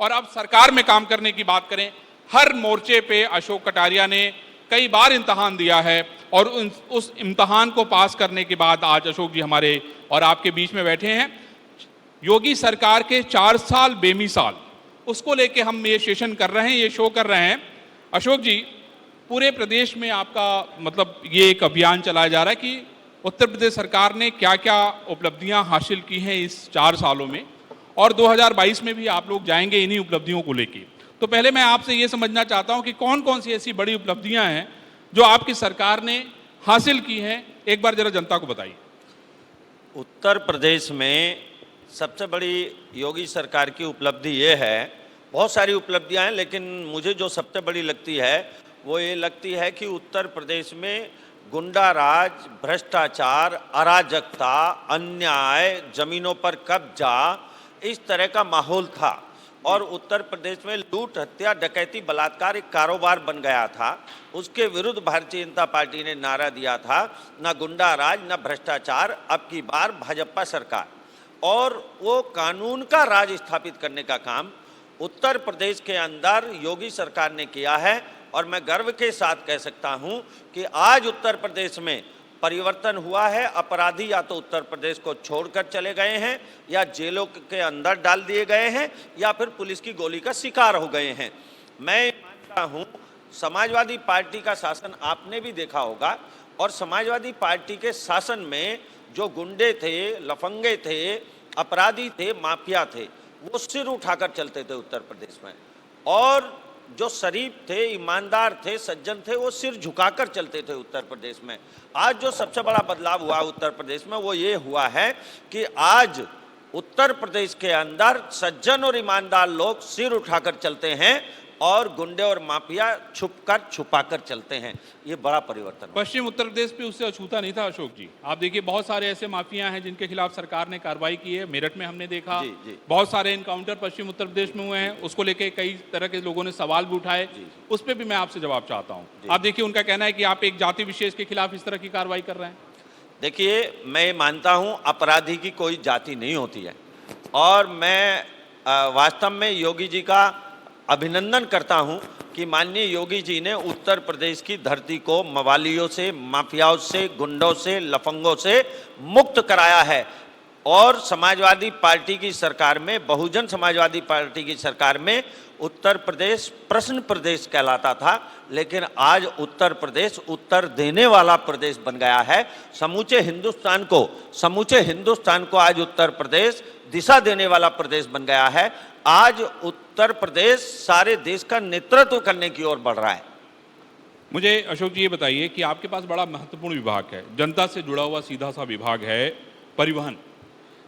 और अब सरकार में काम करने की बात करें, हर मोर्चे पे अशोक कटारिया ने कई बार इम्तहान दिया है और उस इम्तहान को पास करने के बाद आज अशोक जी हमारे और आपके बीच में बैठे हैं। योगी सरकार के 4 साल बेमिसाल, उसको लेके हम ये सेशन कर रहे हैं, ये शो कर रहे हैं। अशोक जी, पूरे प्रदेश में आपका मतलब ये एक अभियान चलाया जा रहा है कि उत्तर प्रदेश सरकार ने क्या क्या उपलब्धियां हासिल की हैं इस 4 सालों में, और 2022 में भी आप लोग जाएंगे इन्हीं उपलब्धियों को लेके। तो पहले मैं आपसे ये समझना चाहता हूं कि कौन कौन सी ऐसी बड़ी उपलब्धियां हैं जो आपकी सरकार ने हासिल की हैं, एक बार जरा जनता को बताइए। उत्तर प्रदेश में सबसे बड़ी योगी सरकार की उपलब्धि ये है, बहुत सारी उपलब्धियां हैं, लेकिन मुझे जो सबसे बड़ी लगती है वो ये लगती है कि उत्तर प्रदेश में गुंडा राज, भ्रष्टाचार, अराजकता, अन्याय, जमीनों पर कब्जा, इस तरह का माहौल था और उत्तर प्रदेश में लूट, हत्या, डकैती, बलात्कार एक कारोबार बन गया था। उसके विरुद्ध भारतीय जनता पार्टी ने नारा दिया था, न गुंडा राज, न भ्रष्टाचार, अब की बार भाजपा सरकार। और वो कानून का राज स्थापित करने का काम उत्तर प्रदेश के अंदर योगी सरकार ने किया है। और मैं गर्व के साथ कह सकता हूं कि आज उत्तर प्रदेश में परिवर्तन हुआ है। अपराधी या तो उत्तर प्रदेश को छोड़कर चले गए हैं, या जेलों के अंदर डाल दिए गए हैं, या फिर पुलिस की गोली का शिकार हो गए हैं। मैं मानता हूं समाजवादी पार्टी का शासन आपने भी देखा होगा, और समाजवादी पार्टी के शासन में जो गुंडे थे, लफंगे थे, अपराधी थे, माफिया थे, वो सिर उठाकर चलते थे उत्तर प्रदेश में, और जो शरीफ थे, ईमानदार थे, सज्जन थे, वो सिर झुकाकर चलते थे उत्तर प्रदेश में। आज जो सबसे बड़ा बदलाव हुआ उत्तर प्रदेश में वो ये हुआ है कि आज उत्तर प्रदेश के अंदर सज्जन और ईमानदार लोग सिर उठाकर चलते हैं और गुंडे और माफिया छुपाकर चलते हैं। ये बड़ा परिवर्तन हुआ। पश्चिम उत्तर प्रदेश पे उससे अछूता नहीं था अशोक जी। आप देखिए बहुत सारे ऐसे माफिया हैं जिनके खिलाफ सरकार ने कार्रवाई की है। मेरठ में हमने देखा जी। बहुत सारे इनकाउंटर पश्चिम उत्तर प्रदेश में हुए हैं, उसको लेके कई तरह के लोगों ने सवाल भी उठाए। उस पर भी मैं आपसे जवाब चाहता हूँ। आप देखिए उनका कहना है कि आप एक जाति विशेष के खिलाफ इस तरह की कार्रवाई कर रहे हैं। देखिए, मैं मानता हूँ अपराधी की कोई जाति नहीं होती है, और मैं वास्तव में योगी जी का अभिनंदन करता हूं कि माननीय योगी जी ने उत्तर प्रदेश की धरती को मवालियों से, माफियाओं से, गुंडों से, लफंगों से मुक्त कराया है। और समाजवादी पार्टी की सरकार में, बहुजन समाजवादी पार्टी की सरकार में उत्तर प्रदेश प्रश्न प्रदेश कहलाता था, लेकिन आज उत्तर प्रदेश उत्तर देने वाला प्रदेश बन गया है। समूचे हिंदुस्तान को आज उत्तर प्रदेश दिशा देने वाला प्रदेश बन गया है। आज उत्तर प्रदेश सारे देश का नेतृत्व करने की ओर बढ़ रहा है। मुझे अशोक जी ये बताइए कि आपके पास बड़ा महत्वपूर्ण विभाग है, जनता से जुड़ा हुआ सीधा सा विभाग है परिवहन।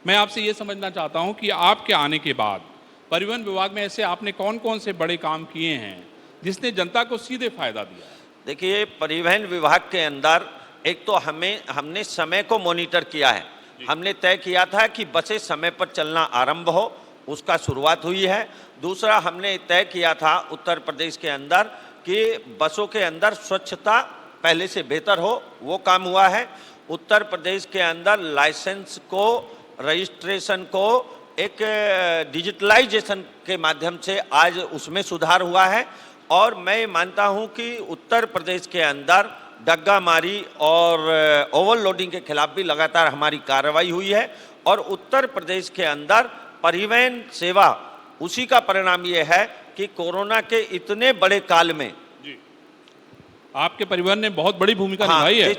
मैं आपसे ये समझना चाहता हूं कि आपके आने के बाद परिवहन विभाग में ऐसे आपने कौन कौन से बड़े काम किए हैं जिसने जनता को सीधे फायदा दिया? देखिए, परिवहन विभाग के अंदर एक तो हमने समय को मॉनिटर किया है। हमने तय किया था कि बसें समय पर चलना आरंभ हो, उसका शुरुआत हुई है। दूसरा, हमने तय किया था उत्तर प्रदेश के अंदर कि बसों के अंदर स्वच्छता पहले से बेहतर हो, वो काम हुआ है। उत्तर प्रदेश के अंदर लाइसेंस को, रजिस्ट्रेशन को एक डिजिटलाइजेशन के माध्यम से आज उसमें सुधार हुआ है। और मैं मानता हूं कि उत्तर प्रदेश के अंदर डग्गामारी और ओवरलोडिंग के खिलाफ भी लगातार हमारी कार्रवाई हुई है। और उत्तर प्रदेश के अंदर परिवहन सेवा, उसी का परिणाम ये है कि कोरोना के इतने बड़े काल में आपके परिवहन ने बहुत बड़ी भूमिका निभाई है।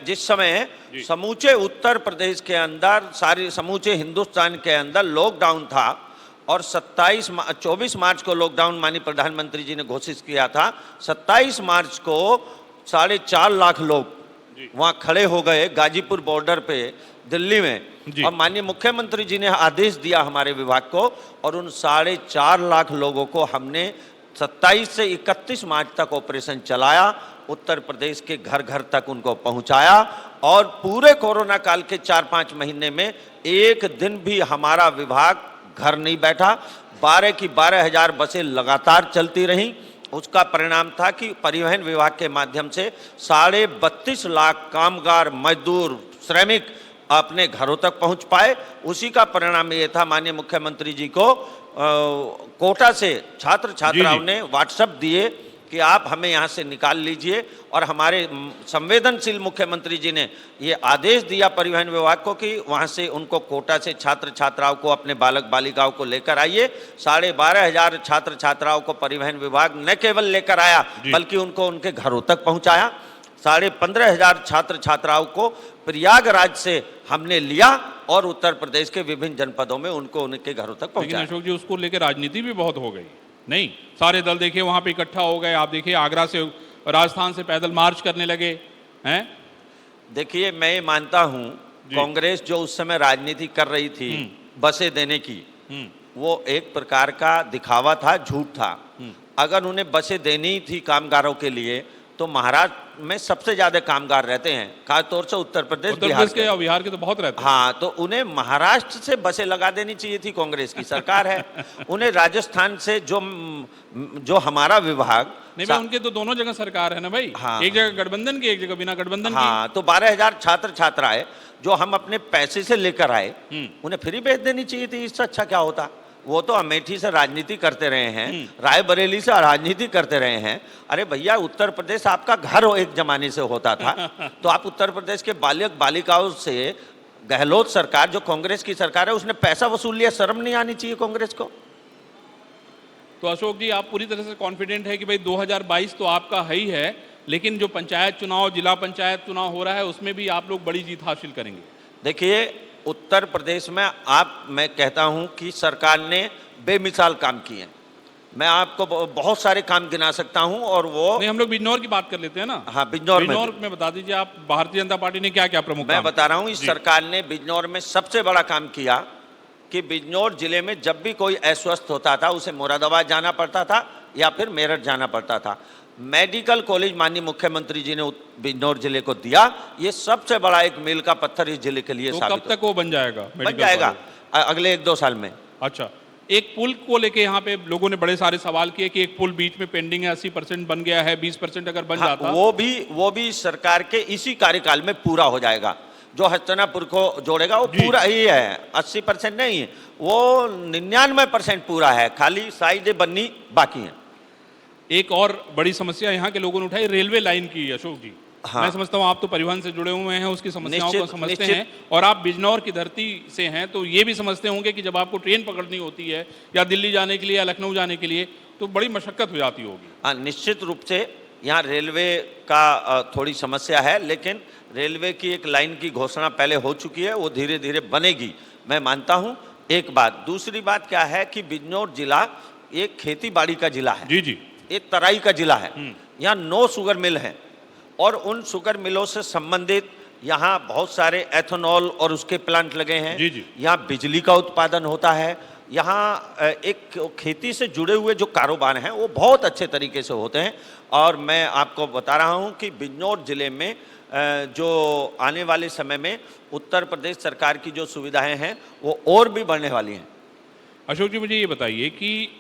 जिस समय समूचे उत्तर प्रदेश के अंदर, समूचे हिंदुस्तान के अंदर लॉकडाउन था, और 24 मार्च को लॉकडाउन माननीय प्रधानमंत्री जी ने घोषित किया था। 27 मार्च को 4.5 लाख लोग वहाँ खड़े हो गए गाजीपुर बॉर्डर पे दिल्ली में, और माननीय मुख्यमंत्री जी ने आदेश दिया हमारे विभाग को, और उन 4.5 लाख लोगों को हमने 27 से 31 मार्च तक ऑपरेशन चलाया, उत्तर प्रदेश के घर घर तक उनको पहुंचाया। और पूरे कोरोना काल के 4-5 महीने में एक दिन भी हमारा विभाग घर नहीं बैठा। 12 की 12,000 बसें लगातार चलती रहीं। उसका परिणाम था कि परिवहन विभाग के माध्यम से 32.5 लाख कामगार, मजदूर, श्रमिक अपने घरों तक पहुंच पाए। उसी का परिणाम ये था माननीय मुख्यमंत्री जी को कोटा से छात्र छात्राओं जी। ने व्हाट्सएप दिए कि आप हमें यहाँ से निकाल लीजिए, और हमारे संवेदनशील मुख्यमंत्री जी ने ये आदेश दिया परिवहन विभाग को कि वहाँ से उनको कोटा से छात्र छात्राओं को, अपने बालक बालिकाओं को लेकर आइए। 12,500 छात्र छात्राओं को परिवहन विभाग न केवल लेकर आया बल्कि उनको उनके घरों तक पहुँचाया। 15,500 छात्र छात्राओं को प्रयागराज से हमने लिया और उत्तर प्रदेश के विभिन्न जनपदों में उनको उनके घरों तक लेकिन पहुंचाया। अशोक जी, उसको लेकर राजनीति भी बहुत हो गई। नहीं, सारे दल देखिए वहां पे इकट्ठा हो गए। आप देखिए आगरा से राजस्थान से पैदल मार्च करने लगे हैं। देखिए, मैं ये मानता हूं कांग्रेस जो उस समय राजनीति कर रही थी बसें देने की, वो एक प्रकार का दिखावा था, झूठ था। अगर उन्हें बसें देनी थी कामगारों के लिए तो महाराष्ट्र में सबसे ज्यादा कामगार रहते हैं, खासतौर से उत्तर प्रदेश बिहार के तो बहुत रहते हैं। हाँ, तो उन्हें महाराष्ट्र से बसें लगा देनी चाहिए थी। कांग्रेस की सरकार है। उन्हें राजस्थान से जो हमारा विभाग नहीं भाई, उनके तो दोनों जगह सरकार है ना भाई। हाँ, एक जगह गठबंधन की, एक जगह बिना गठबंधन हाँ, तो 12,000 छात्र छात्राएं जो हम अपने पैसे से लेकर आए, उन्हें फ्री भेज देनी चाहिए थी। इससे अच्छा क्या होता। वो तो अमेठी से राजनीति करते रहे हैं, रायबरेली से राजनीति करते रहे हैं। अरे भैया, उत्तर प्रदेश आपका घर एक जमाने से होता था। तो आप उत्तर प्रदेश के बालक बालिकाओं से, गहलोत सरकार जो कांग्रेस की सरकार है, उसने पैसा वसूल लिया। शर्म नहीं आनी चाहिए कांग्रेस को। तो अशोक जी, आप पूरी तरह से कॉन्फिडेंट है कि भाई 2022 तो आपका है ही है, लेकिन जो पंचायत चुनाव, जिला पंचायत चुनाव हो रहा है, उसमें भी आप लोग बड़ी जीत हासिल करेंगे? देखिए, उत्तर प्रदेश में मैं कहता हूं कि सरकार ने बेमिसाल काम किए। मैं आपको बहुत सारे काम गिना सकता हूं, और वो नहीं, हम लोग बिजनौर की बात कर लेते हैं ना। हाँ, बिजनौर में बता दीजिए आप, भारतीय जनता पार्टी ने क्या क्या प्रमुख मैं बता रहा हूं। इस सरकार ने बिजनौर में सबसे बड़ा काम किया कि बिजनौर जिले में जब भी कोई अस्वस्थ होता था उसे मुरादाबाद जाना पड़ता था या फिर मेरठ जाना पड़ता था। मेडिकल कॉलेज माननीय मुख्यमंत्री जी ने बिजनौर जिले को दिया। ये सबसे बड़ा एक मील का पत्थर इस जिले के लिए तो साबित। कब तक वो बन जाएगा? बन जाएगा अगले 1-2 साल में। अच्छा, एक पुल को लेके यहाँ पे लोगों ने बड़े सारे सवाल किए कि एक पुल बीच में पेंडिंग है, 80% बन गया है, 20% अगर बन जाता। वो भी सरकार के इसी कार्यकाल में पूरा हो जाएगा। जो हस्तिनापुर को जोड़ेगा वो पूरा ही है, 80% नहीं है, वो 99% पूरा है, खाली साइडें बननी बाकी हैं। एक और बड़ी समस्या यहाँ के लोगों ने उठाई, रेलवे लाइन की, अशोक जी। हाँ। मैं समझता हूँ आप तो परिवहन से जुड़े हुए हैं, उसकी समस्याओं को समझते निश्चित। हैं, और आप बिजनौर की धरती से हैं, तो ये भी समझते होंगे कि जब आपको ट्रेन पकड़नी होती है या दिल्ली जाने के लिए या लखनऊ जाने के लिए, तो बड़ी मशक्कत हो जाती होगी। हाँ, निश्चित रूप से यहाँ रेलवे का थोड़ी समस्या है, लेकिन रेलवे की एक लाइन की घोषणा पहले हो चुकी है, वो धीरे धीरे बनेगी, मैं मानता हूँ। एक बात। दूसरी बात क्या है कि बिजनौर जिला एक खेती बाड़ी का जिला है। जी। एक तराई का जिला है। यहाँ 9 शुगर मिल हैं, और उन शुगर मिलों से संबंधित यहाँ बहुत सारे एथेनॉल और उसके प्लांट लगे हैं। जी। यहाँ बिजली का उत्पादन होता है। यहाँ एक खेती से जुड़े हुए जो कारोबार हैं वो बहुत अच्छे तरीके से होते हैं। और मैं आपको बता रहा हूँ कि बिजनौर जिले में जो आने वाले समय में उत्तर प्रदेश सरकार की जो सुविधाएं हैं वो और भी बढ़ने वाली हैं। अशोक जी, मुझे ये बताइए कि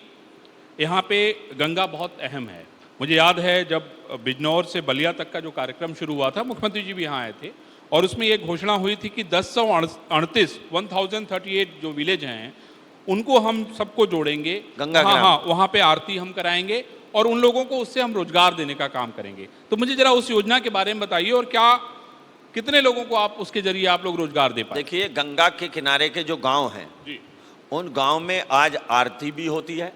यहाँ पे गंगा बहुत अहम है। मुझे याद है जब बिजनौर से बलिया तक का जो कार्यक्रम शुरू हुआ था, मुख्यमंत्री जी भी यहाँ आए थे, और उसमें ये घोषणा हुई थी कि 1038 जो विलेज हैं उनको हम सबको जोड़ेंगे गंगा। हाँ, वहाँ पे आरती हम कराएंगे और उन लोगों को उससे हम रोजगार देने का काम करेंगे। तो मुझे जरा उस योजना के बारे में बताइए, और कितने लोगों को आप उसके जरिए आप लोग रोजगार दे पाए? देखिए, गंगा के किनारे के जो गांव हैं जी, उन गांव में आज आरती भी होती है,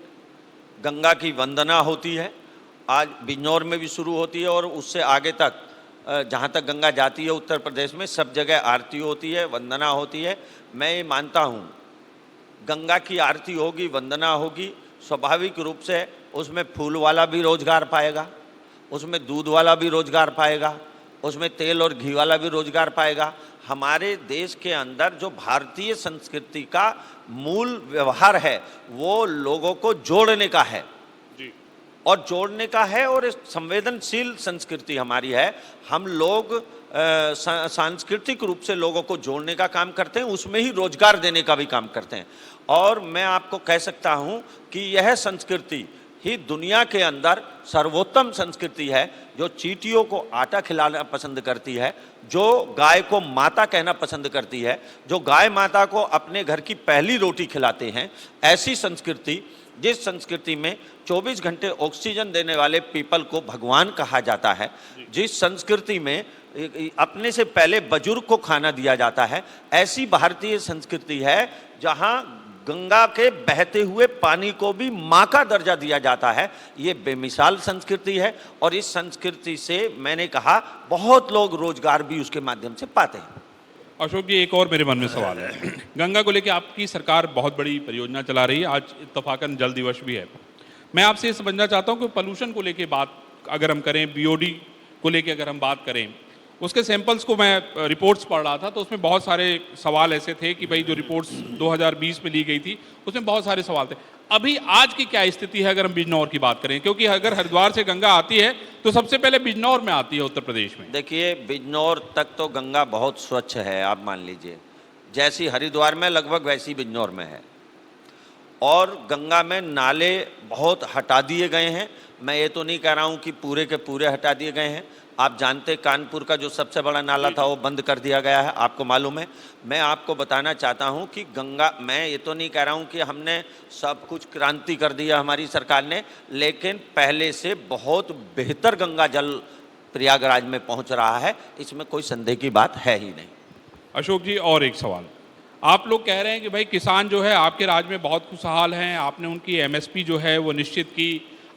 गंगा की वंदना होती है। आज बिजनौर में भी शुरू होती है, और उससे आगे तक जहाँ तक गंगा जाती है उत्तर प्रदेश में सब जगह आरती होती है, वंदना होती है। मैं ये मानता हूँ गंगा की आरती होगी, वंदना होगी, स्वाभाविक रूप से उसमें फूल वाला भी रोजगार पाएगा, उसमें दूध वाला भी रोजगार पाएगा, उसमें तेल और घी वाला भी रोजगार पाएगा। हमारे देश के अंदर जो भारतीय संस्कृति का मूल व्यवहार है वो लोगों को जोड़ने का है और जोड़ने का है, और संवेदनशील संस्कृति हमारी है। हम लोग सांस्कृतिक रूप से लोगों को जोड़ने का काम करते हैं, उसमें ही रोजगार देने का भी काम करते हैं। और मैं आपको कह सकता हूं कि यह संस्कृति ही दुनिया के अंदर सर्वोत्तम संस्कृति है, जो चींटियों को आटा खिलाना पसंद करती है, जो गाय को माता कहना पसंद करती है, जो गाय माता को अपने घर की पहली रोटी खिलाते हैं, ऐसी संस्कृति, जिस संस्कृति में 24 घंटे ऑक्सीजन देने वाले पीपल को भगवान कहा जाता है, जिस संस्कृति में अपने से पहले बुजुर्ग को खाना दिया जाता है, ऐसी भारतीय संस्कृति है जहां गंगा के बहते हुए पानी को भी माँ का दर्जा दिया जाता है। ये बेमिसाल संस्कृति है और इस संस्कृति से मैंने कहा बहुत लोग रोजगार भी उसके माध्यम से पाते हैं। अशोक जी, एक और मेरे मन में सवाल है। गंगा को लेकर आपकी सरकार बहुत बड़ी परियोजना चला रही है, आज इत्तफाकन जल दिवस भी है। मैं आपसे ये समझना चाहता हूँ कि पोल्यूशन को लेकर बात अगर हम करें, बीओडी को लेकर अगर हम बात करें, उसके सैंपल्स को मैं रिपोर्ट्स पढ़ रहा था तो उसमें बहुत सारे सवाल ऐसे थे कि भाई जो रिपोर्ट्स 2020 में ली गई थी उसमें बहुत सारे सवाल थे। अभी आज की क्या स्थिति है अगर हम बिजनौर की बात करें, क्योंकि अगर हरिद्वार से गंगा आती है तो सबसे पहले बिजनौर में आती है उत्तर प्रदेश में। देखिए, बिजनौर तक तो गंगा बहुत स्वच्छ है, आप मान लीजिए जैसी हरिद्वार में लगभग वैसी बिजनौर में है, और गंगा में नाले बहुत हटा दिए गए हैं। मैं ये तो नहीं कह रहा हूँ कि पूरे के पूरे हटा दिए गए हैं। आप जानते कानपुर का जो सबसे बड़ा नाला था वो बंद कर दिया गया है, आपको मालूम है। मैं आपको बताना चाहता हूं कि गंगा, मैं ये तो नहीं कह रहा हूं कि हमने सब कुछ क्रांति कर दिया हमारी सरकार ने, लेकिन पहले से बहुत बेहतर गंगा जल प्रयागराज में पहुंच रहा है, इसमें कोई संदेह की बात है ही नहीं। अशोक जी, और एक सवाल, आप लोग कह रहे हैं कि भाई किसान जो है आपके राज्य में बहुत खुशहाल हैं, आपने उनकी एमएसपी जो है वो निश्चित की,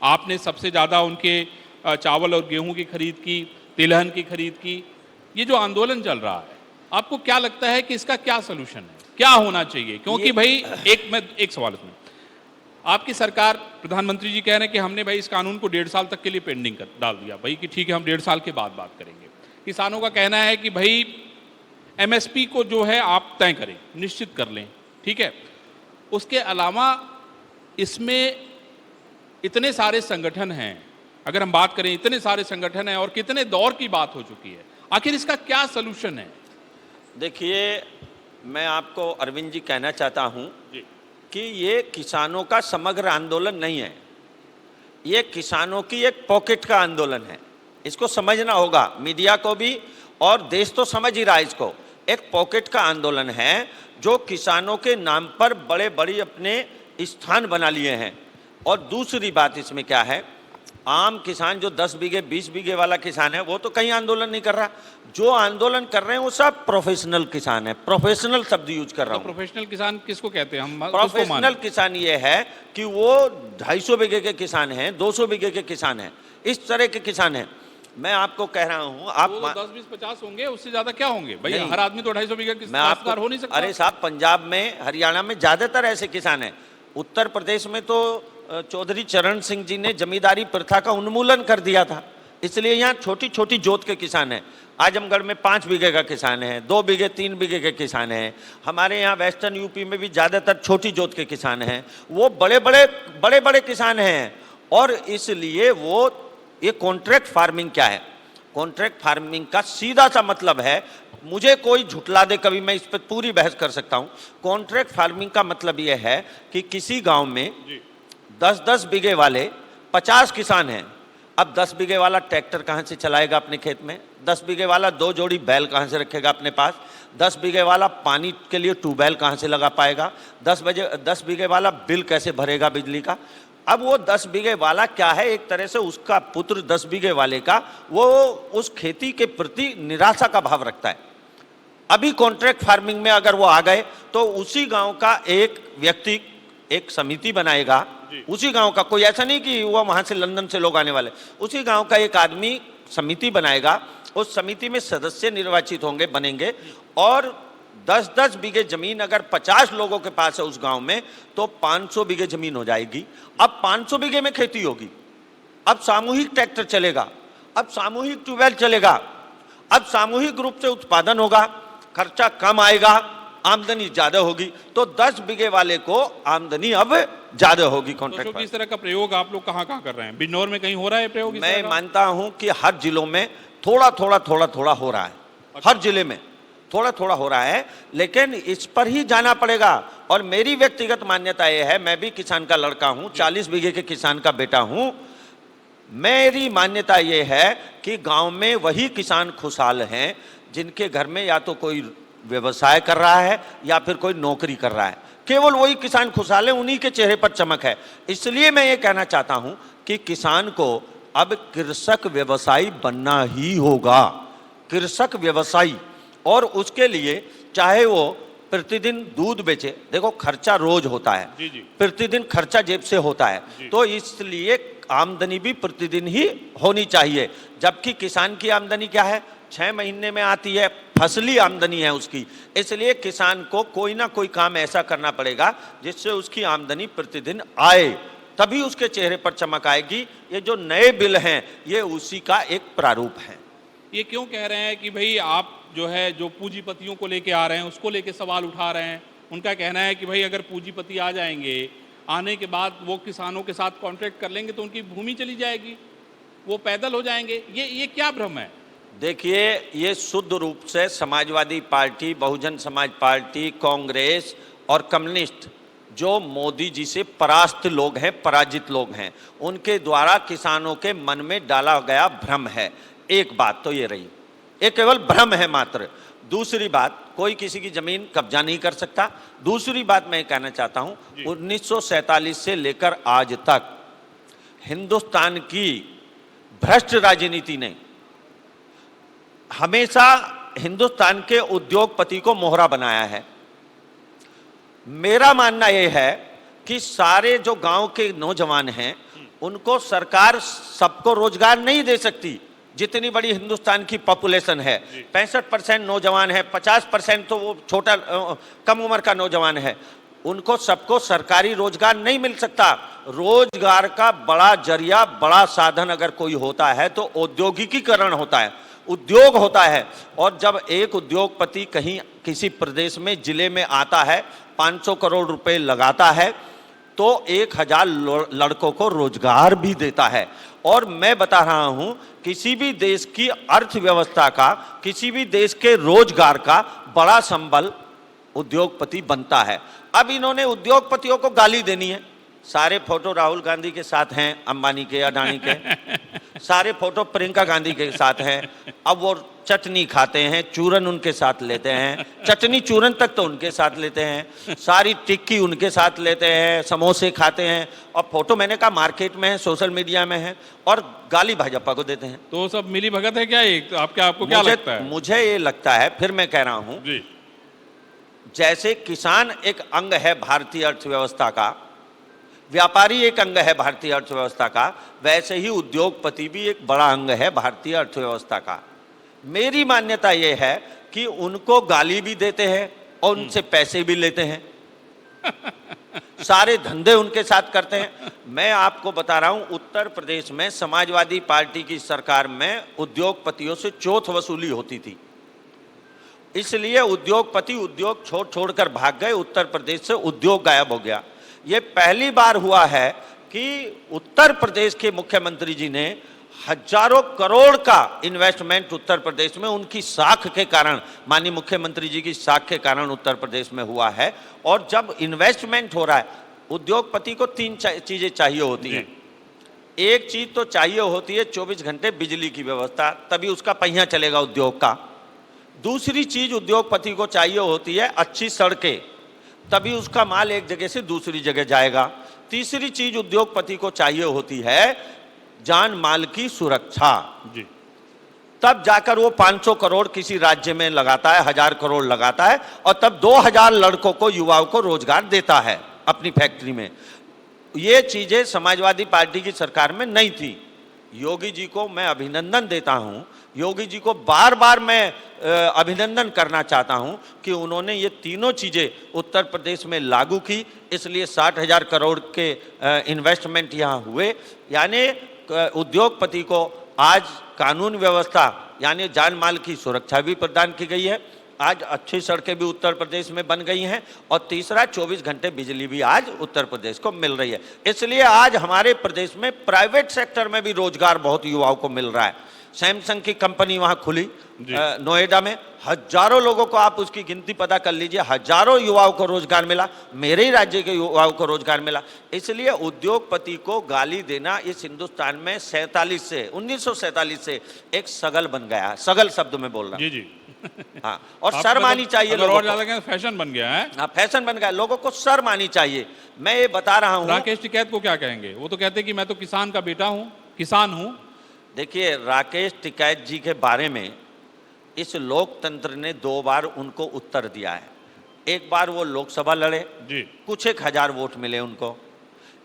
आपने सबसे ज़्यादा उनके चावल और गेहूं की खरीद की, तिलहन की खरीद की। ये जो आंदोलन चल रहा है, आपको क्या लगता है कि इसका क्या सलूशन है, क्या होना चाहिए? क्योंकि भाई एक सवाल इसमें, आपकी सरकार, प्रधानमंत्री जी कह रहे हैं कि हमने भाई इस कानून को 1.5 साल तक के लिए पेंडिंग कर डाल दिया, भाई कि ठीक है हम 1.5 साल के बाद बात करेंगे। किसानों का कहना है कि भाई एमएसपी को जो है आप तय करें, निश्चित कर लें, ठीक है। उसके अलावा इसमें इतने सारे संगठन हैं, अगर हम बात करें इतने सारे संगठन हैं और कितने दौर की बात हो चुकी है, आखिर इसका क्या सलूशन है? देखिए, मैं आपको अरविंद जी कहना चाहता हूं कि ये किसानों का समग्र आंदोलन नहीं है, ये किसानों की एक पॉकेट का आंदोलन है। इसको समझना होगा, मीडिया को भी, और देश तो समझ ही रहा है इसको। एक पॉकेट का आंदोलन है जो किसानों के नाम पर बड़े बड़ी अपने स्थान बना लिए हैं। और दूसरी बात इसमें क्या है, आम किसान जो 10 बीघे 20 बीघे वाला किसान है वो तो कहीं आंदोलन नहीं कर रहा। जो आंदोलन कर रहे हैं वो सब प्रोफेशनल किसान है। प्रोफेशनल शब्द यूज कर रहा हूं। प्रोफेशनल किसान किसको कहते हैं? हम प्रोफेशनल किसान ये है कि वो 250 बीघे के किसान हैं, 200 बीघे के किसान हैं, इस तरह के किसान हैं। मैं आपको कह रहा हूं, आप 10, 20, 50 होंगे, उससे ज्यादा क्या होंगे भाई? हर आदमी तो 250 बीघे किसान हो नहीं सकता। अरे साहब, पंजाब में, हरियाणा में ज्यादातर ऐसे किसान हैं। उत्तर प्रदेश में तो चौधरी चरण सिंह जी ने जमींदारी प्रथा का उन्मूलन कर दिया था, इसलिए यहाँ छोटी छोटी जोत के किसान हैं। आजमगढ़ में 5 बीघे का किसान है, 2 बीघे 3 बीघे के किसान हैं। हमारे यहाँ वेस्टर्न यूपी में भी ज़्यादातर छोटी जोत के किसान हैं। वो बड़े बड़े किसान हैं, और इसलिए वो ये कॉन्ट्रैक्ट फार्मिंग क्या है? कॉन्ट्रैक्ट फार्मिंग का सीधा सा मतलब है, मुझे कोई झुटला दे कभी, मैं इस पर पूरी बहस कर सकता हूँ। कॉन्ट्रैक्ट फार्मिंग का मतलब ये है कि किसी गाँव में 10-10 बीघे वाले 50 किसान हैं। अब 10 बीघे वाला ट्रैक्टर कहाँ से चलाएगा अपने खेत में? 10 बीघे वाला 2 जोड़ी बैल कहाँ से रखेगा अपने पास? 10 बीघे वाला पानी के लिए ट्यूबवेल कहाँ से लगा पाएगा? 10 बीघे वाला बिल कैसे भरेगा बिजली का? अब वो 10 बीघे वाला क्या है, एक तरह से उसका पुत्र 10 बीघे वाले का, वो उस खेती के प्रति निराशा का भाव रखता है। अभी कॉन्ट्रैक्ट फार्मिंग में अगर वो आ गए तो उसी गांव का एक व्यक्ति एक समिति बनाएगा, उसी गांव का, कोई ऐसा नहीं कि वो वहां से लंदन से लोग आने वाले, उसी गांव का एक आदमी समिति बनाएगा। उस समिति में सदस्य निर्वाचित होंगे, बनेंगे, और 10-10 बीघे जमीन अगर 50 लोगों के पास है उस गांव में, तो 500 बीघे जमीन हो जाएगी। अब 500 बीघे में खेती होगी, अब सामूहिक ट्रैक्टर चलेगा, अब सामूहिक ट्यूबवेल चलेगा, अब सामूहिक रूप से उत्पादन होगा, खर्चा कम आएगा, आमदनी ज्यादा होगी। तो 10 बीघे वाले को आमदनी अब ज्यादा होगी। कॉन्ट्रैक्ट इस तरह का प्रयोग आप लोग कहाँ कर रहे हैं? बिजनौर में कहीं हो रहा है प्रयोग? मैं मानता हूं कि हर जिलों में थोड़ा थोड़ा हो रहा है। हर जिले में थोड़ा थोड़ा हो रहा है, लेकिन इस पर ही जाना पड़ेगा। और मेरी व्यक्तिगत मान्यता यह है, मैं भी किसान का लड़का हूं, 40 बीघे के किसान का बेटा हूं। मेरी मान्यता यह है कि गांव में वही किसान खुशहाल हैं जिनके घर में या तो कोई व्यवसाय कर रहा है या फिर कोई नौकरी कर रहा है। केवल वही किसान खुशहाल है, उन्हीं के चेहरे पर चमक है। इसलिए मैं ये कहना चाहता हूं कि किसान को अब कृषक व्यवसायी बनना ही होगा, कृषक व्यवसायी। और उसके लिए चाहे वो प्रतिदिन दूध बेचे, देखो खर्चा रोज होता है, जी जी। प्रतिदिन खर्चा जेब से होता है, तो इसलिए आमदनी भी प्रतिदिन ही होनी चाहिए। जबकि किसान की आमदनी क्या है, 6 महीने में आती है, फसली आमदनी है उसकी। इसलिए किसान को कोई ना कोई काम ऐसा करना पड़ेगा जिससे उसकी आमदनी प्रतिदिन आए, तभी उसके चेहरे पर चमक आएगी। ये जो नए बिल हैं ये उसी का एक प्रारूप है। ये क्यों कह रहे हैं कि भाई आप जो है जो पूंजीपतियों को लेके आ रहे हैं उसको लेके सवाल उठा रहे हैं? उनका कहना है कि भाई अगर पूंजीपति आ जाएंगे, आने के बाद वो किसानों के साथ कॉन्ट्रैक्ट कर लेंगे तो उनकी भूमि चली जाएगी, वो पैदल हो जाएंगे। ये क्या भ्रम है? देखिए, ये शुद्ध रूप से समाजवादी पार्टी, बहुजन समाज पार्टी, कांग्रेस और कम्युनिस्ट जो मोदी जी से परास्त लोग हैं, पराजित लोग हैं, उनके द्वारा किसानों के मन में डाला गया भ्रम है। एक बात तो ये रही, ये केवल भ्रम है मात्र। दूसरी बात, कोई किसी की जमीन कब्जा नहीं कर सकता। दूसरी बात मैं कहना चाहता हूं, 1947 से लेकर आज तक हिंदुस्तान की भ्रष्ट राजनीति ने हमेशा हिंदुस्तान के उद्योगपति को मोहरा बनाया है। मेरा मानना यह है कि सारे जो गांव के नौजवान हैं उनको सरकार सबको रोजगार नहीं दे सकती। जितनी बड़ी हिंदुस्तान की पॉपुलेशन है, 65% नौजवान है, 50% तो वो छोटा कम उम्र का नौजवान है, उनको सबको सरकारी रोजगार नहीं मिल सकता। रोजगार का बड़ा जरिया, बड़ा साधन अगर कोई होता है तो औद्योगिकीकरण होता है, उद्योग होता है। और जब एक उद्योगपति कहीं किसी प्रदेश में, जिले में आता है, 500 करोड़ रुपए लगाता है, तो 1000 लड़कों को रोजगार भी देता है। और मैं बता रहा हूं, किसी भी देश की अर्थव्यवस्था का, किसी भी देश के रोजगार का बड़ा संबल उद्योगपति बनता है। अब इन्होंने उद्योगपतियों को गाली देनी है। सारे फोटो राहुल गांधी के साथ हैं, अंबानी के, अडानी के, सारे फोटो प्रियंका गांधी के साथ हैं। अब वो चटनी खाते हैं, चूरन उनके साथ लेते हैं, चटनी चूरन तक तो उनके साथ लेते हैं, सारी टिक्की उनके साथ लेते हैं, समोसे खाते हैं, और फोटो मैंने कहा मार्केट में है, सोशल मीडिया में है, और गाली भाजपा को देते हैं। तो सब मिली भगत है क्या? एक आपको क्या लगता है? मुझे ये लगता है, फिर मैं कह रहा हूं, जैसे किसान एक अंग है भारतीय अर्थव्यवस्था का, व्यापारी एक अंग है भारतीय अर्थव्यवस्था का, वैसे ही उद्योगपति भी एक बड़ा अंग है भारतीय अर्थव्यवस्था का। मेरी मान्यता यह है कि उनको गाली भी देते हैं और उनसे पैसे भी लेते हैं, सारे धंधे उनके साथ करते हैं। मैं आपको बता रहा हूं, उत्तर प्रदेश में समाजवादी पार्टी की सरकार में उद्योगपतियों से चौथ वसूली होती थी, इसलिए उद्योगपति उद्योग छोड़ छोड़कर भाग गए, उत्तर प्रदेश से उद्योग गायब हो गया। ये पहली बार हुआ है कि उत्तर प्रदेश के मुख्यमंत्री जी ने हजारों करोड़ का इन्वेस्टमेंट उत्तर प्रदेश में उनकी साख के कारण, माननीय मुख्यमंत्री जी की साख के कारण उत्तर प्रदेश में हुआ है। और जब इन्वेस्टमेंट हो रहा है, उद्योगपति को 3 चीजें चाहिए होती हैं। एक चीज तो चाहिए होती है 24 घंटे बिजली की व्यवस्था, तभी उसका पहिया चलेगा उद्योग का। दूसरी चीज उद्योगपति को चाहिए होती है अच्छी सड़कें, तभी उसका माल एक जगह से दूसरी जगह जाएगा। तीसरी चीज उद्योगपति को चाहिए होती है जान माल की सुरक्षा जी। तब जाकर वो 500 करोड़ किसी राज्य में लगाता है, 1000 करोड़ लगाता है, और तब 2000 लड़कों को, युवाओं को रोजगार देता है अपनी फैक्ट्री में। ये चीजें समाजवादी पार्टी की सरकार में नहीं थी। योगी जी को मैं अभिनंदन देता हूं, योगी जी को बार बार मैं अभिनंदन करना चाहता हूं कि उन्होंने ये तीनों चीजें उत्तर प्रदेश में लागू की, इसलिए 60,000 करोड़ के इन्वेस्टमेंट यहाँ हुए। यानी उद्योगपति को आज कानून व्यवस्था यानी जान माल की सुरक्षा भी प्रदान की गई है, आज अच्छी सड़कें भी उत्तर प्रदेश में बन गई हैं, और तीसरा 24 घंटे बिजली भी आज उत्तर प्रदेश को मिल रही है। इसलिए आज हमारे प्रदेश में प्राइवेट सेक्टर में भी रोजगार बहुत युवाओं को मिल रहा है। सैमसंग की कंपनी वहां खुली जी। नोएडा में, हजारों लोगों को आप उसकी गिनती पता कर लीजिए, हजारों युवाओं को रोजगार मिला, मेरे ही राज्य के युवाओं को रोजगार मिला। इसलिए उद्योगपति को गाली देना इस हिंदुस्तान में 1947 से एक सगल बन गया है, सगल शब्द में बोल रहा हूं। जी जी। हाँ, और आप शर्म आनी चाहिए अगर लोगों और को। ज्यादा कहें फैशन बन गया है। हाँ, फैशन बन गया, लोगों को शर्म आनी चाहिए। मैं ये बता रहा हूं, राकेश टिकैत को क्या कहेंगे? वो तो कहते हैं कि मैं तो किसान का बेटा हूं, किसान हूं। देखिए राकेश टिकैत जी के बारे में इस लोकतंत्र ने 2 बार उनको उत्तर दिया है। एक बार वो लोकसभा लड़े, जी। कुछ एक हजार वोट मिले उनको।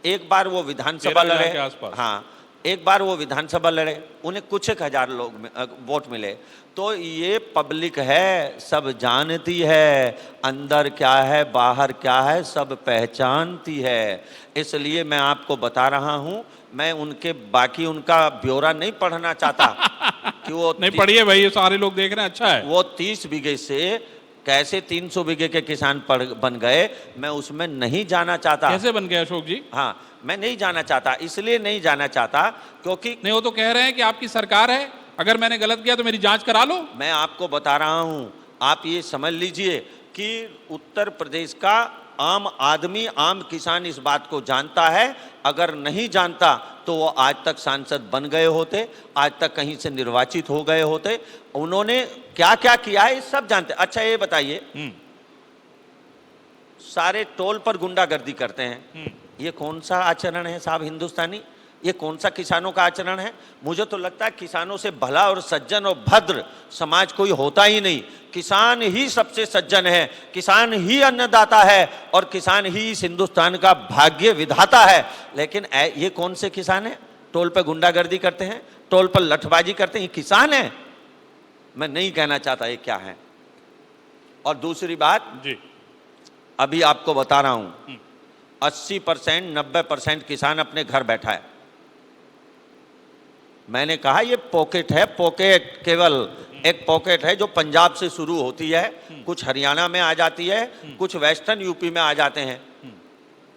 एक बार वो विधानसभा 13,000 लड़े, के आसपास। हाँ, एक बार वो विधानसभा लड़े, उन्हें कुछ एक हजार वोट मिले। तो ये पब्लिक है, सब जानती है, अंदर क्या है बाहर क्या है सब पहचानती है। इसलिए मैं आपको बता रहा हूं, मैं उनके बाकी उनका ब्यौरा नहीं पढ़ना चाहता कि वो नहीं पढ़िए भाई, ये सारे लोग देख रहे हैं, अच्छा है। वो 30 बीघे से कैसे 300 बीघे के किसान बन गए, मैं उसमें नहीं जाना चाहता। कैसे बन गए अशोक जी? हाँ, मैं नहीं जाना चाहता, इसलिए नहीं जाना चाहता क्योंकि नहीं, वो तो कह रहे हैं कि आपकी सरकार है, अगर मैंने गलत किया तो मेरी जांच करा लो। मैं आपको बता रहा हूं, आप ये समझ लीजिए कि उत्तर प्रदेश का आम आदमी, आम किसान इस बात को जानता है। अगर नहीं जानता तो वो आज तक सांसद बन गए होते, आज तक कहीं से निर्वाचित हो गए होते। उन्होंने क्या क्या किया है सब जानते। अच्छा ये बताइए, सारे टोल पर गुंडागर्दी करते हैं, ये कौन सा आचरण है साहब हिंदुस्तानी? ये कौन सा किसानों का आचरण है? मुझे तो लगता है किसानों से भला और सज्जन और भद्र समाज कोई होता ही नहीं। किसान ही सबसे सज्जन है, किसान ही अन्नदाता है और किसान ही इस हिंदुस्तान का भाग्य विधाता है। लेकिन ये कौन से किसान है? टोल पे गुंडागर्दी करते हैं, टोल पर लठबाजी करते हैं, ये किसान है? मैं नहीं कहना चाहता ये क्या है। और दूसरी बात जी, अभी आपको बता रहा हूं, 80% 90% किसान अपने घर बैठा है। मैंने कहा ये पॉकेट है, पॉकेट केवल एक पॉकेट है जो पंजाब से शुरू होती है, कुछ हरियाणा में आ जाती है, कुछ वेस्टर्न यूपी में आ जाते हैं।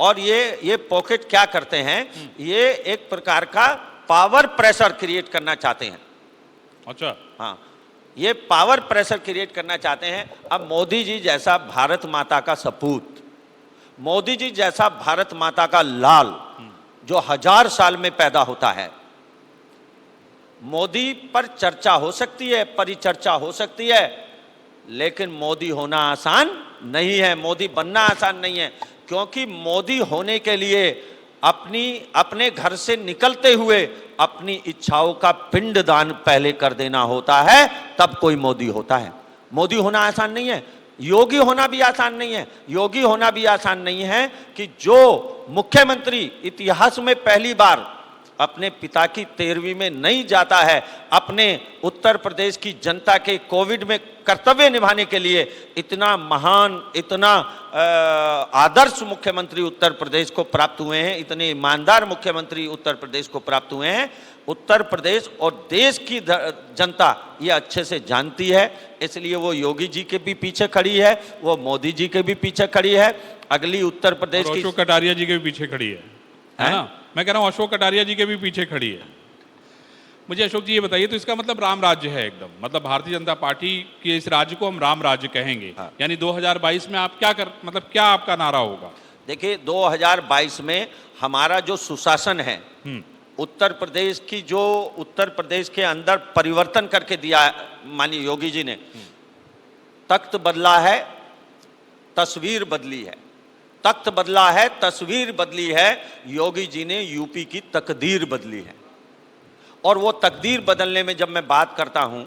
और ये पॉकेट क्या करते हैं, ये एक प्रकार का पावर प्रेशर क्रिएट करना चाहते हैं। अच्छा। हाँ, ये पावर प्रेशर क्रिएट करना चाहते हैं। अब मोदी जी जैसा भारत माता का सपूत, मोदी जी जैसा भारत माता का लाल जो 1000 साल में पैदा होता है, मोदी पर चर्चा हो सकती है, परिचर्चा हो सकती है, लेकिन मोदी होना आसान नहीं है, मोदी बनना आसान नहीं है। क्योंकि मोदी होने के लिए अपने घर से निकलते हुए अपनी इच्छाओं का पिंडदान पहले कर देना होता है, तब कोई मोदी होता है। मोदी होना आसान नहीं है, योगी होना भी आसान नहीं है। योगी होना भी आसान नहीं है कि जो मुख्यमंत्री इतिहास में पहली बार अपने पिता की 13वीं में नहीं जाता है, अपने उत्तर प्रदेश की जनता के कोविड में कर्तव्य निभाने के लिए इतना महान, इतना आदर्श मुख्यमंत्री उत्तर प्रदेश को प्राप्त हुए हैं, इतने ईमानदार मुख्यमंत्री उत्तर प्रदेश को प्राप्त हुए हैं। उत्तर प्रदेश और देश की जनता ये अच्छे से जानती है, इसलिए वो योगी जी के भी पीछे खड़ी है, वो मोदी जी के भी पीछे खड़ी है। अगली उत्तर प्रदेश की अशोक कटारिया जी के भी पीछे खड़ी है ना? मैं कह रहा हूं अशोक कटारिया जी के भी पीछे खड़ी है। मुझे अशोक जी ये बताइए, तो इसका मतलब राम राज्य है एकदम, मतलब भारतीय जनता पार्टी के इस राज्य को हम राम राज्य कहेंगे। हाँ। यानी 2022 में आप क्या आपका नारा होगा? देखिए 2022 में हमारा जो सुशासन है, उत्तर प्रदेश की जो उत्तर प्रदेश के अंदर परिवर्तन करके दिया माननीय योगी जी ने, तख्त बदला है, तस्वीर बदली है। तख्त बदला है, तस्वीर बदली है। योगी जी ने यूपी की तकदीर बदली है। और वो तकदीर बदलने में जब मैं बात करता हूं,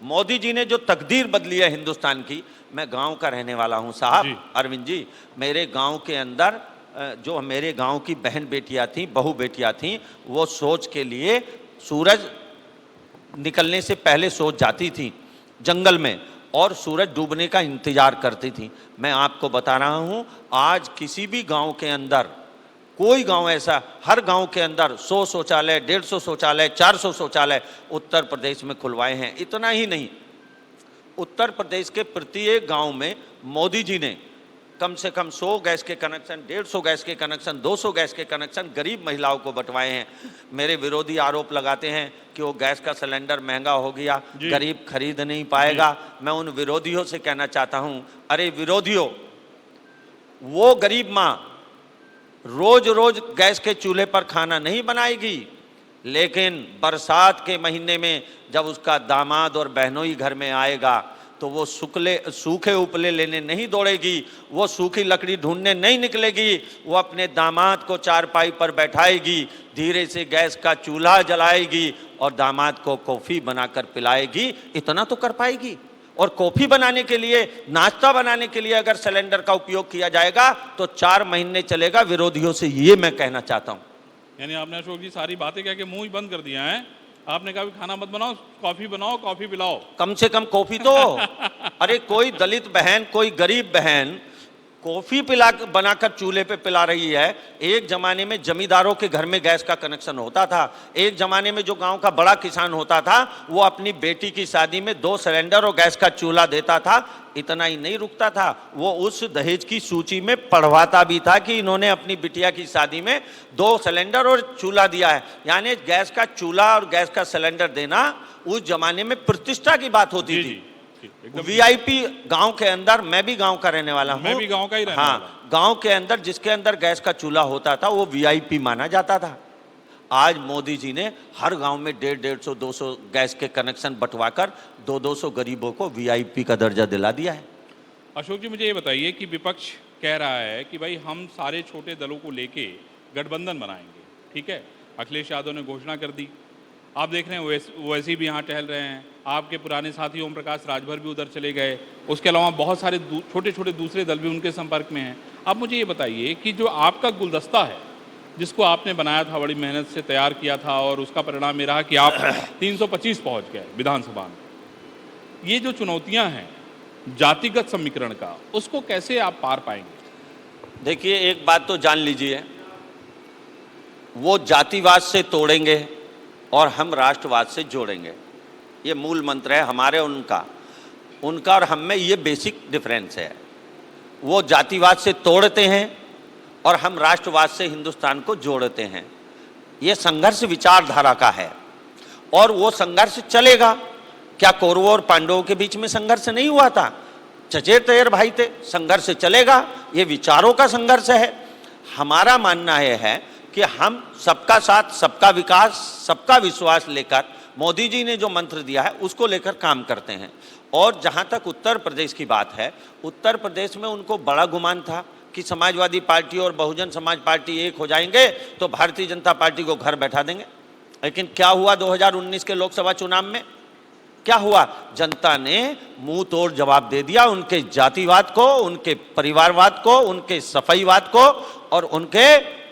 मोदी जी ने जो तकदीर बदली है हिंदुस्तान की, मैं गांव का रहने वाला हूं साहब अरविंद जी। मेरे गांव के अंदर जो मेरे गांव की बहन बेटियां थी, बहू बेटियां थी, वो सोच के लिए सूरज निकलने से पहले सोच जाती थी जंगल में और सूरज डूबने का इंतजार करती थी। मैं आपको बता रहा हूं, आज किसी भी गांव के अंदर, कोई गांव ऐसा, हर गांव के अंदर 100 शौचालय, 150 शौचालय, 400 शौचालय उत्तर प्रदेश में खुलवाए हैं। इतना ही नहीं, उत्तर प्रदेश के प्रत्येक गांव में मोदी जी ने कम से कम 100 गैस के कनेक्शन, 150 गैस के कनेक्शन, 200 गैस के कनेक्शन गरीब महिलाओं को बंटवाए हैं। मेरे विरोधी आरोप लगाते हैं कि वो गैस का सिलेंडर महंगा हो गया, जी। गरीब खरीद नहीं पाएगा। मैं उन विरोधियों से कहना चाहता हूं, अरे विरोधियों, वो गरीब माँ रोज रोज गैस के चूल्हे पर खाना नहीं बनाएगी, लेकिन बरसात के महीने में जब उसका दामाद और बहनोई घर में आएगा तो वो सूखे उपले लेने नहीं दौड़ेगी, वो सूखी लकड़ी ढूंढने नहीं निकलेगी, वो अपने दामाद को चारपाई पर बैठाएगी, धीरे से गैस का चूल्हा जलाएगी और दामाद को कॉफ़ी बनाकर पिलाएगी। इतना तो कर पाएगी। और कॉफ़ी बनाने के लिए, नाश्ता बनाने के लिए अगर सिलेंडर का उपयोग किया जाएगा तो 4 महीने चलेगा। विरोधियों से ये मैं कहना चाहता हूँ। यानी आपने अशोक जी सारी बातें कह के मुंह ही बंद कर दिया है। आपने कहा भी खाना मत बनाओ, कॉफी बनाओ, कॉफी पिलाओ। कम से कम कॉफी तो अरे कोई दलित बहन, कोई गरीब बहन कॉफी बनाकर चूल्हे पे पिला रही है। एक जमाने में जमींदारों के घर में गैस का कनेक्शन होता था। एक जमाने में जो गांव का बड़ा किसान होता था वो अपनी बेटी की शादी में 2 सिलेंडर और गैस का चूल्हा देता था। इतना ही नहीं रुकता था, वो उस दहेज की सूची में पढ़वाता भी था कि इन्होंने अपनी बिटिया की शादी में 2 सिलेंडर और चूल्हा दिया है। यानी गैस का चूल्हा और गैस का सिलेंडर देना उस जमाने में प्रतिष्ठा की बात होती थी। वीआईपी गांव के अंदर, मैं भी गांव का रहने वाला हूं, मैं भी गांव का ही रहने वाला हूं। गांव के अंदर जिसके अंदर गैस का चूल्हा होता था वो वीआईपी माना जाता था। आज मोदी जी ने हर गांव में 150, 200 गैस के कनेक्शन बंटवाकर 200 गरीबों को वीआईपी का दर्जा दिला दिया है। अशोक जी मुझे ये बताइए कि विपक्ष कह रहा है कि भाई हम सारे छोटे दलों को लेके गठबंधन बनाएंगे, ठीक है। अखिलेश यादव ने घोषणा कर दी, आप देख रहे हैं वैसे भी यहाँ टहल रहे हैं। आपके पुराने साथी ओम प्रकाश राजभर भी उधर चले गए। उसके अलावा बहुत सारे छोटे छोटे दूसरे दल भी उनके संपर्क में हैं। आप मुझे ये बताइए कि जो आपका गुलदस्ता है, जिसको आपने बनाया था, बड़ी मेहनत से तैयार किया था, और उसका परिणाम ये रहा कि आप 325 पहुँच गए विधानसभा में। ये जो चुनौतियाँ हैं जातिगत समीकरण का, उसको कैसे आप पार पाएंगे? देखिए, एक बात तो जान लीजिए, वो जातिवाद से तोड़ेंगे और हम राष्ट्रवाद से जोड़ेंगे। ये मूल मंत्र है हमारे उनका और हम में ये बेसिक डिफरेंस है। वो जातिवाद से तोड़ते हैं और हम राष्ट्रवाद से हिंदुस्तान को जोड़ते हैं। ये संघर्ष विचारधारा का है और वो संघर्ष चलेगा। क्या कौरवों और पांडवों के बीच में संघर्ष नहीं हुआ था? चचेर तैयर भाई थे। संघर्ष चलेगा, ये विचारों का संघर्ष है। हमारा मानना है कि हम सबका साथ, सबका विकास, सबका विश्वास लेकर मोदी जी ने जो मंत्र दिया है उसको लेकर काम करते हैं। और जहां तक उत्तर प्रदेश की बात है, उत्तर प्रदेश में उनको बड़ा गुमान था कि समाजवादी पार्टी और बहुजन समाज पार्टी एक हो जाएंगे तो भारतीय जनता पार्टी को घर बैठा देंगे। लेकिन क्या हुआ 2019 के लोकसभा चुनाव में? क्या हुआ? जनता ने मुंह तोड़ जवाब दे दिया उनके जातिवाद को, उनके परिवारवाद को, उनके सफाईवाद को और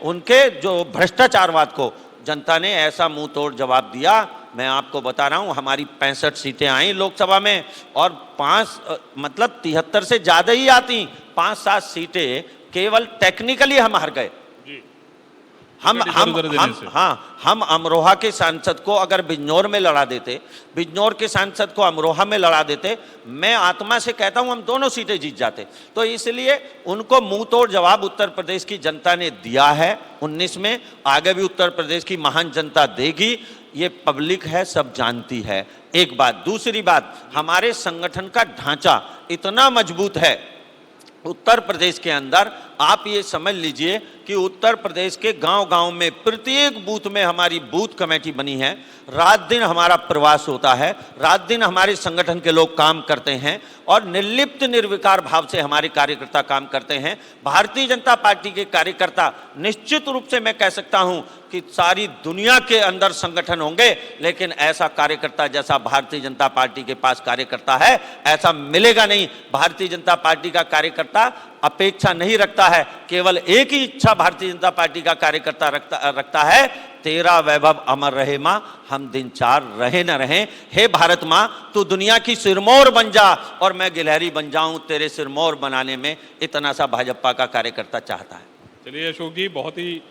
उनके जो भ्रष्टाचारवाद को। जनता ने ऐसा मुंह तोड़ जवाब दिया। मैं आपको बता रहा हूं, हमारी 65 सीटें आई लोकसभा में और 73 से ज्यादा ही आती। 5-7 सीटें केवल टेक्निकली हम हार गए। हम अमरोहा के सांसद को अगर बिजनौर में लड़ा देते, बिजनौर के सांसद को अमरोहा में लड़ा देते, मैं आत्मा से कहता हूं हम दोनों सीटें जीत जाते। तो इसलिए उनको मुंह तोड़ जवाब उत्तर प्रदेश की जनता ने दिया है 19 में। आगे भी उत्तर प्रदेश की महान जनता देगी। ये पब्लिक है, सब जानती है। एक बात। दूसरी बात, हमारे संगठन का ढांचा इतना मजबूत है उत्तर प्रदेश के अंदर। आप ये समझ लीजिए कि उत्तर प्रदेश के गांव-गांव में प्रत्येक बूथ में हमारी बूथ कमेटी बनी है। रात दिन हमारा प्रवास होता है, रात दिन हमारे संगठन के लोग काम करते हैं और निर्लिप्त निर्विकार भाव से हमारे कार्यकर्ता काम करते हैं। भारतीय जनता पार्टी के कार्यकर्ता, निश्चित रूप से मैं कह सकता हूं कि सारी दुनिया के अंदर संगठन होंगे, लेकिन ऐसा कार्यकर्ता जैसा भारतीय जनता पार्टी के पास कार्यकर्ता है, ऐसा मिलेगा नहीं। भारतीय जनता पार्टी का कार्यकर्ता अपेक्षा नहीं रखता है, केवल एक ही इच्छा भारतीय जनता पार्टी का कार्यकर्ता रखता है, तेरा वैभव अमर रहे मां, हम दिन चार रहे न रहे। हे भारत मां, तू दुनिया की सिरमौर बन जा और मैं गिलहरी बन जाऊं तेरे सिरमौर बनाने में। इतना सा भाजपा का कार्यकर्ता चाहता है। चलिए अशोक जी, बहुत ही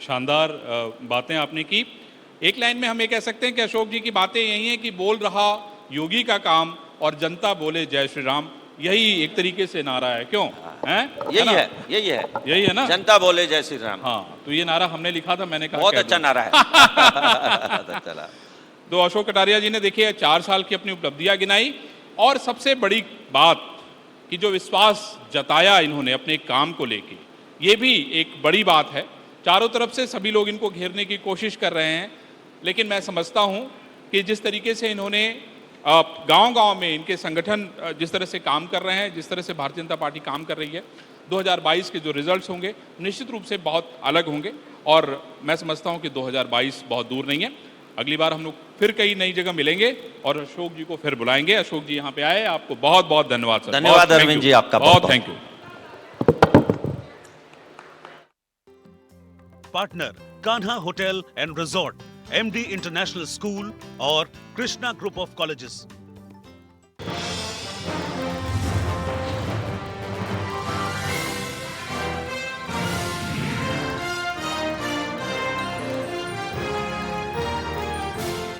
शानदार बातें आपने की। एक लाइन में हम ये कह सकते हैं कि अशोक जी की बातें यही हैं कि बोल रहा योगी का काम और जनता बोले जय श्री राम। यही एक तरीके से नारा है, क्यों हैं? यही ना? है, यही है। यही है ना? जनता बोले जय श्री राम। हाँ, तो ये नारा हमने लिखा था, मैंने कहा बहुत कह अच्छा दूं। नारा है। बहुत अच्छा नारा। तो अशोक कटारिया जी ने देखिए 4 साल की अपनी उपलब्धियां गिनाई और सबसे बड़ी बात कि जो विश्वास जताया इन्होंने अपने काम को लेके, ये भी एक बड़ी बात है। चारों तरफ से सभी लोग इनको घेरने की कोशिश कर रहे हैं, लेकिन मैं समझता हूं कि जिस तरीके से इन्होंने गांव-गांव में इनके संगठन जिस तरह से काम कर रहे हैं, जिस तरह से भारतीय जनता पार्टी काम कर रही है, 2022 के जो रिजल्ट्स होंगे निश्चित रूप से बहुत अलग होंगे और मैं समझता हूं कि 2022 बहुत दूर नहीं है। अगली बार हम लोग फिर कई नई जगह मिलेंगे और अशोक जी को फिर बुलाएंगे। अशोक जी यहाँ पे आए, आपको बहुत बहुत धन्यवाद सर। धन्यवाद बहुत अरविंद जी, आपका बहुत thank you. Partner Kanha hotel and resort, MD international school और कृष्णा ग्रुप ऑफ कॉलेजेस।